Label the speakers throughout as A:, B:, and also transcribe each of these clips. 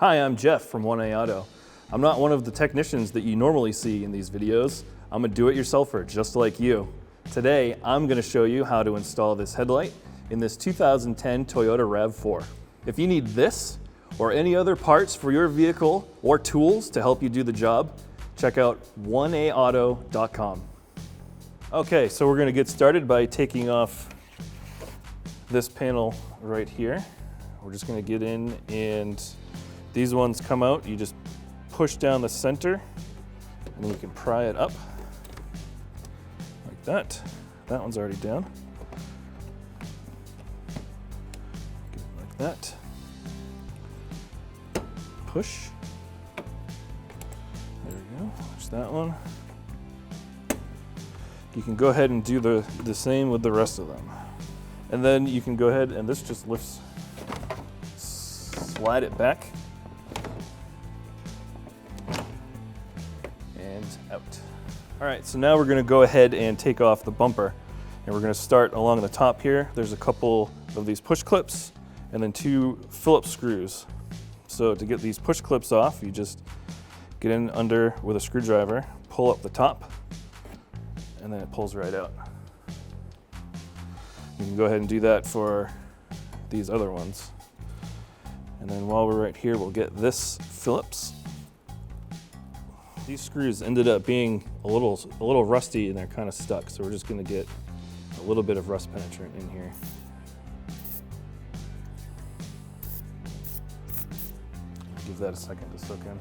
A: Hi, I'm Jeff from 1A Auto. I'm not one of the technicians that you normally see in these videos. I'm a do-it-yourselfer just like you. Today, I'm going to show you how to install this headlight in this 2010 Toyota Rav4. If you need this or any other parts for your vehicle or tools to help you do the job, check out 1aauto.com. Okay, so we're going to get started by taking off this panel right here. We're just going to get in, and these ones come out. You just push down the center and then you can pry it up like that. That one's already down. Like that. Push. There we go. There's that one. You can go ahead and do the same with the rest of them. And then you can go ahead, and this just lifts, slide it back and out. All right, so now we're gonna go ahead and take off the bumper, and we're gonna start along the top here. There's a couple of these push clips and then 2 Phillips screws. So to get these push clips off, you just get in under with a screwdriver, pull up the top, and then it pulls right out. You can go ahead and do that for these other ones. And then while we're right here, we'll get this Phillips. These screws ended up being a little rusty, and they're kind of stuck, so we're just going to get a little bit of rust penetrant in here. Give that a second to soak in.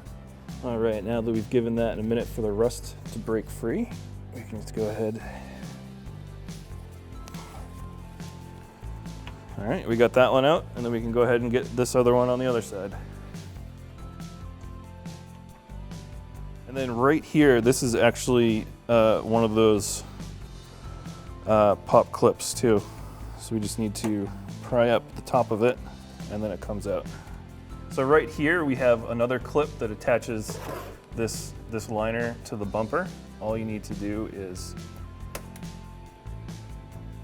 A: All right, now that we've given that a minute for the rust to break free, we can just go ahead. All right, we got that one out, and then we can go ahead and get this other one on the other side. And then right here, this is actually one of those pop clips too. So we just need to pry up the top of it, and then it comes out. So right here, we have another clip that attaches this liner to the bumper. All you need to do is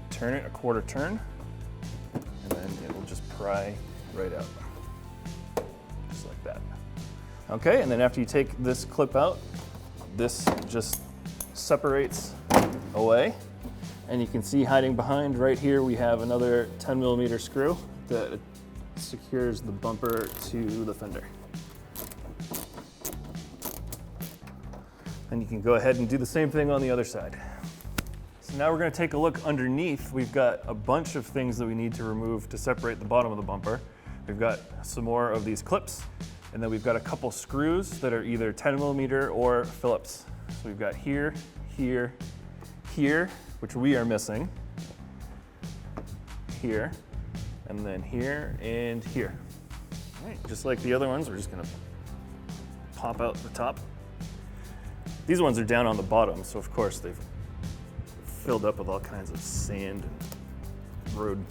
A: turn it a quarter turn, and then it will just pry right out, just like that. Okay, and then after you take this clip out, this just separates away, and you can see hiding behind right here, we have another 10mm screw that secures the bumper to the fender. And you can go ahead and do the same thing on the other side. So now we're going to take a look underneath. We've got a bunch of things that we need to remove to separate the bottom of the bumper. We've got some more of these clips, and then we've got a couple screws that are either 10mm or Phillips. So we've got here, here, here, which we are missing, here, and then here and here. All right, just like the other ones, we're just going to pop out the top. These ones are down on the bottom, so of course they've filled up with all kinds of sand and road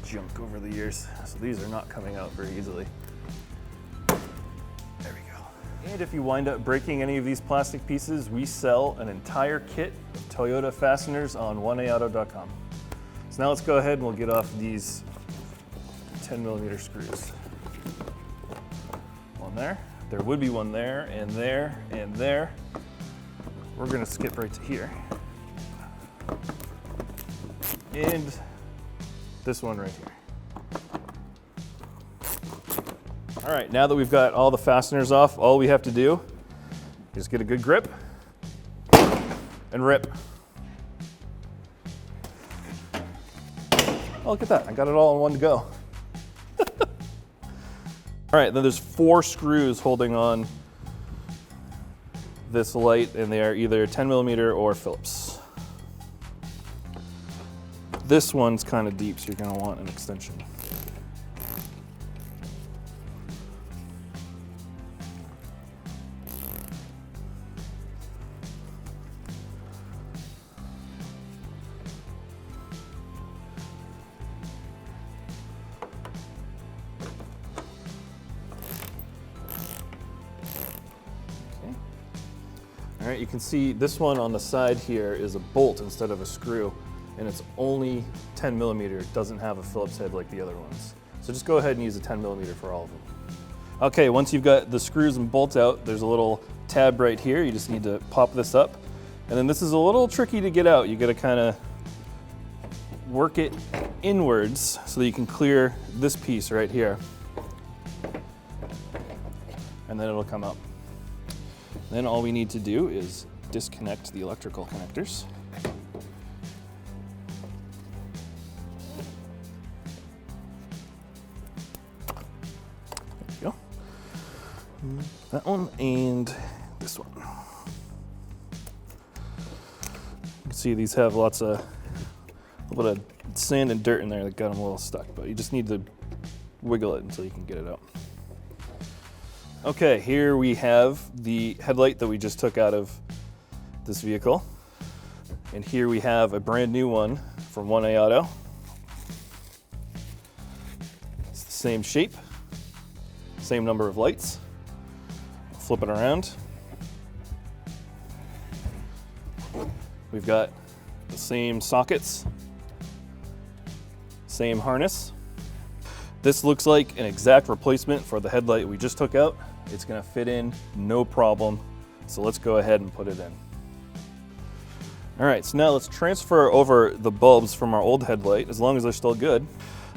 A: junk over the years. So these are not coming out very easily. There we go. And if you wind up breaking any of these plastic pieces, we sell an entire kit of Toyota fasteners on 1aauto.com. So now let's go ahead and we'll get off these 10mm screws. One there. There would be one there, and there, and there. We're gonna skip right to here. And this one right here. All right, now that we've got all the fasteners off, all we have to do is get a good grip and rip. Oh, look at that, I got it all in one to go. All right, then there's 4 screws holding on this light, and they are either 10mm or Phillips. This one's kind of deep, so you're going to want an extension. All right, you can see this one on the side here is a bolt instead of a screw, and it's only 10mm. It doesn't have a Phillips head like the other ones. So just go ahead and use a 10mm for all of them. Okay, once you've got the screws and bolts out, there's a little tab right here. You just need to pop this up. And then this is a little tricky to get out. You gotta kind of work it inwards so that you can clear this piece right here. And then it'll come out. Then all we need to do is disconnect the electrical connectors. There we go. That one and this one. You can see these have lots of a little bit of sand and dirt in there that got them a little stuck, but you just need to wiggle it until you can get it out. Okay, here we have the headlight that we just took out of this vehicle. And here we have a brand new one from 1A Auto. It's the same shape, same number of lights. Flip it around. We've got the same sockets, same harness. This looks like an exact replacement for the headlight we just took out. It's gonna fit in, no problem. So let's go ahead and put it in. All right, so now let's transfer over the bulbs from our old headlight, as long as they're still good.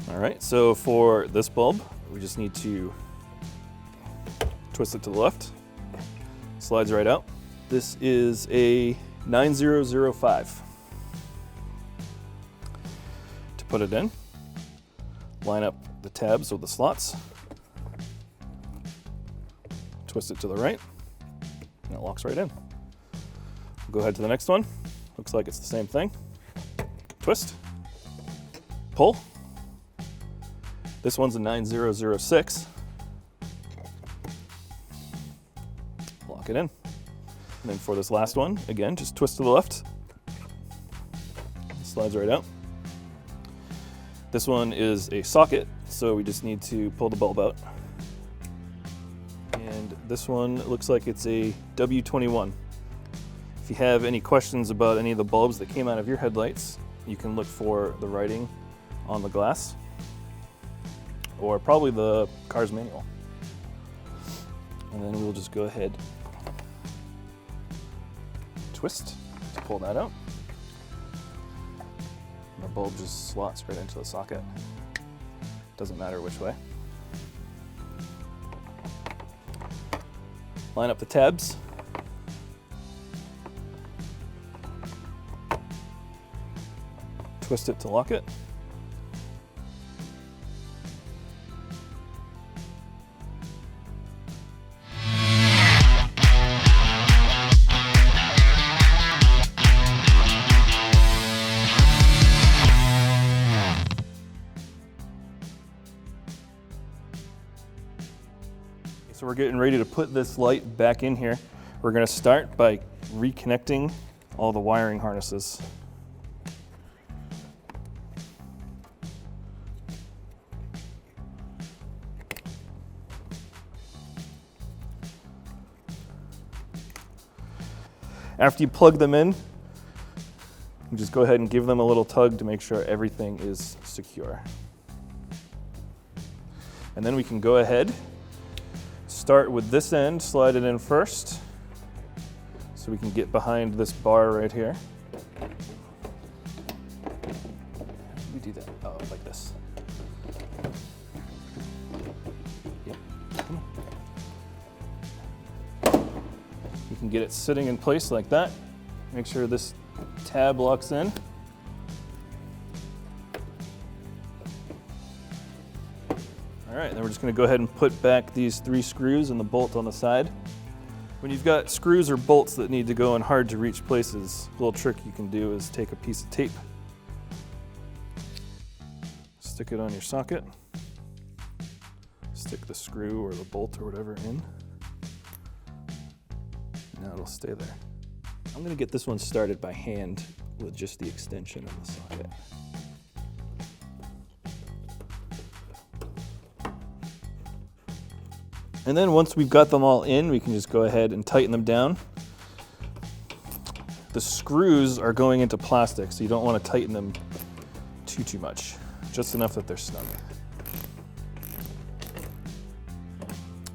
A: All right, so for this bulb, we just need to twist it to the left. Slides right out. This is a 9005. To put it in, line up the tabs with the slots, twist it to the right, and it locks right in. We'll go ahead to the next one. Looks like it's the same thing. Twist, pull. This one's a 9006. Lock it in. And then for this last one, again, just twist to the left. Slides right out. This one is a socket, so we just need to pull the bulb out. And this one looks like it's a W21. If you have any questions about any of the bulbs that came out of your headlights, you can look for the writing on the glass, or probably the car's manual. And then we'll just go ahead, twist to pull that out. And the bulb just slots right into the socket. Doesn't matter which way. Line up the tabs. Twist it to lock it. So we're getting ready to put this light back in here. We're going to start by reconnecting all the wiring harnesses. After you plug them in, you just go ahead and give them a little tug to make sure everything is secure. And then we can go ahead, start with this end, slide it in first, so we can get behind this bar right here. We do that, oh, like this. Yep, come on. You can get it sitting in place like that. Make sure this tab locks in. All right, then we're just going to go ahead and put back these 3 screws and the bolt on the side. When you've got screws or bolts that need to go in hard to reach places, a little trick you can do is take a piece of tape, stick it on your socket, stick the screw or the bolt or whatever in. Now it'll stay there. I'm going to get this one started by hand with just the extension of the socket. And then once we've got them all in, we can just go ahead and tighten them down. The screws are going into plastic, so you don't want to tighten them too much. Just enough that they're snug.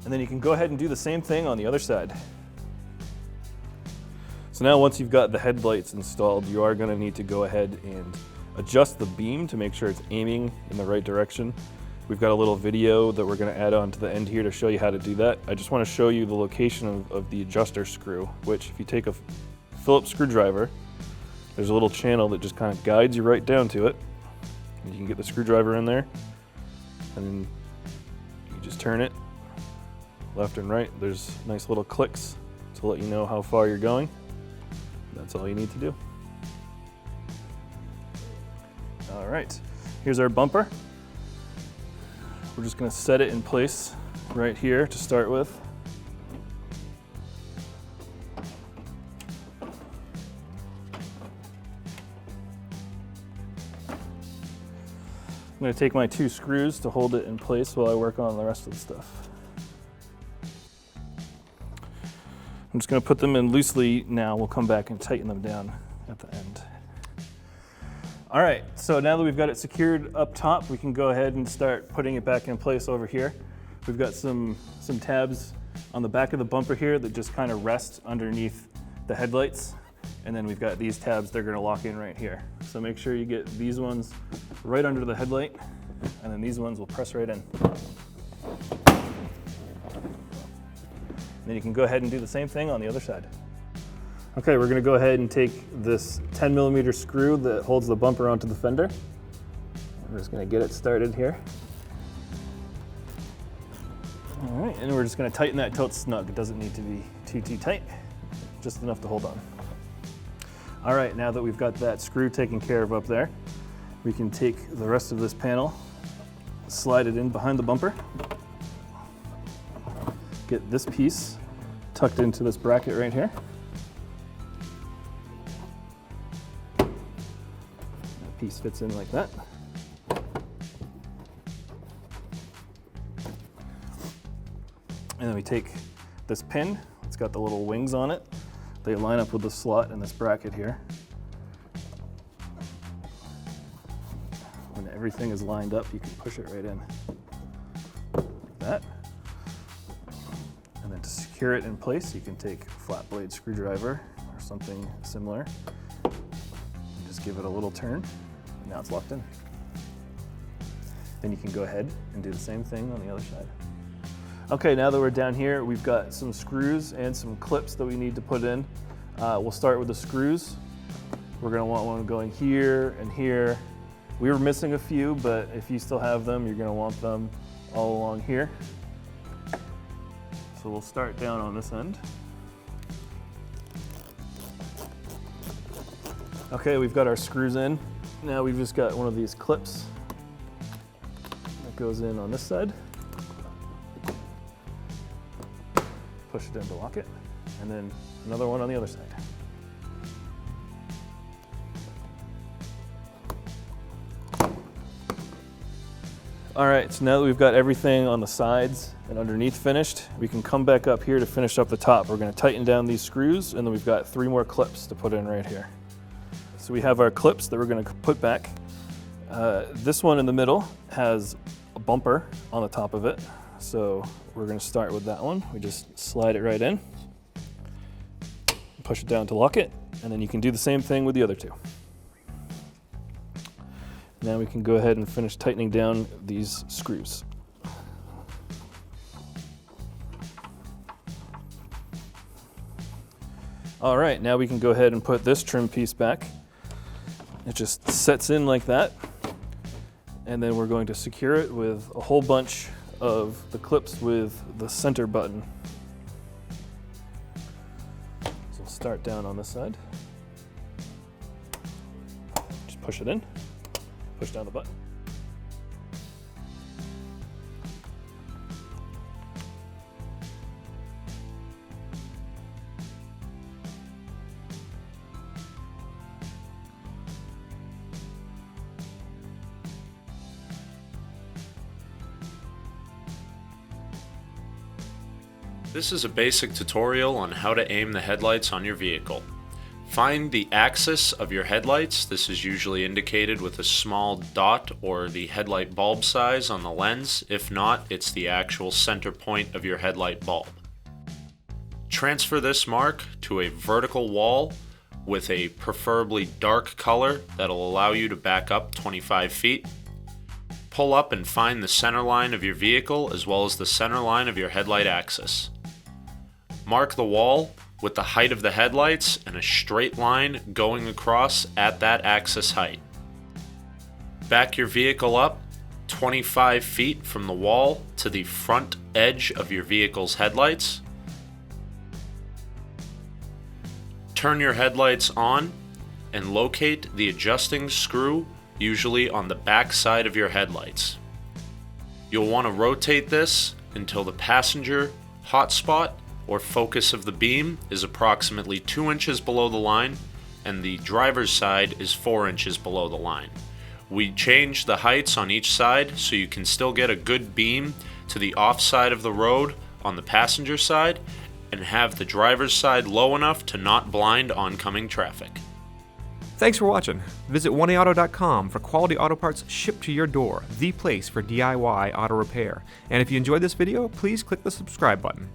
A: And then you can go ahead and do the same thing on the other side. So now once you've got the headlights installed, you are going to need to go ahead and adjust the beam to make sure it's aiming in the right direction. We've got a little video that we're going to add on to the end here to show you how to do that. I just want to show you the location of the adjuster screw, which if you take a Phillips screwdriver, there's a little channel that just kind of guides you right down to it. And you can get the screwdriver in there, and then you just turn it left and right. There's nice little clicks to let you know how far you're going. That's all you need to do. All right, here's our bumper. We're just going to set it in place right here to start with. I'm going to take my 2 screws to hold it in place while I work on the rest of the stuff. I'm just going to put them in loosely now. We'll come back and tighten them down at the end. All right, so now that we've got it secured up top, we can go ahead and start putting it back in place over here. We've got some tabs on the back of the bumper here that just kind of rest underneath the headlights. And then we've got these tabs that are going to lock in right here. So make sure you get these ones right under the headlight, and then these ones will press right in. And then you can go ahead and do the same thing on the other side. Okay, we're going to go ahead and take this 10mm screw that holds the bumper onto the fender. We're just going to get it started here. All right, and we're just going to tighten that till it's snug. It doesn't need to be too tight, just enough to hold on. All right, now that we've got that screw taken care of up there, we can take the rest of this panel, slide it in behind the bumper, get this piece tucked into this bracket right here. Piece fits in like that. And then we take this pin, it's got the little wings on it. They line up with the slot in this bracket here. When everything is lined up, you can push it right in like that. And then to secure it in place, you can take a flat blade screwdriver or something similar. And just give it a little turn. Now it's locked in. Then you can go ahead and do the same thing on the other side. Okay, now that we're down here, we've got some screws and some clips that we need to put in. We'll start with the screws. We're going to want one going here and here. We were missing a few, but if you still have them, you're going to want them all along here. So we'll start down on this end. Okay, we've got our screws in. Now we've just got one of these clips that goes in on this side. Push it in to lock it, and then another one on the other side. All right, so now that we've got everything on the sides and underneath finished, we can come back up here to finish up the top. We're going to tighten down these screws, and then we've got 3 more clips to put in right here. So we have our clips that we're going to put back. This one in the middle has a bumper on the top of it. So we're going to start with that one. We just slide it right in, push it down to lock it, and then you can do the same thing with the other 2. Now we can go ahead and finish tightening down these screws. All right, now we can go ahead and put this trim piece back. It just sets in like that, and then we're going to secure it with a whole bunch of the clips with the center button. So we'll start down on this side. Just push it in, push down the button.
B: This is a basic tutorial on how to aim the headlights on your vehicle. Find the axis of your headlights. This is usually indicated with a small dot or the headlight bulb size on the lens. If not, it's the actual center point of your headlight bulb. Transfer this mark to a vertical wall with a preferably dark color that'll allow you to back up 25 feet. Pull up and find the center line of your vehicle as well as the center line of your headlight axis. Mark the wall with the height of the headlights and a straight line going across at that axis height. Back your vehicle up 25 feet from the wall to the front edge of your vehicle's headlights. Turn your headlights on and locate the adjusting screw, usually on the back side of your headlights. You'll want to rotate this until the passenger hotspot or focus of the beam is approximately 2 inches below the line and the driver's side is 4 inches below the line. We change the heights on each side so you can still get a good beam to the off side of the road on the passenger side and have the driver's side low enough to not blind oncoming traffic.
C: Thanks for watching. Visit 1aauto.com for quality auto parts shipped to your door, the place for DIY auto repair. And if you enjoyed this video, please click the subscribe button.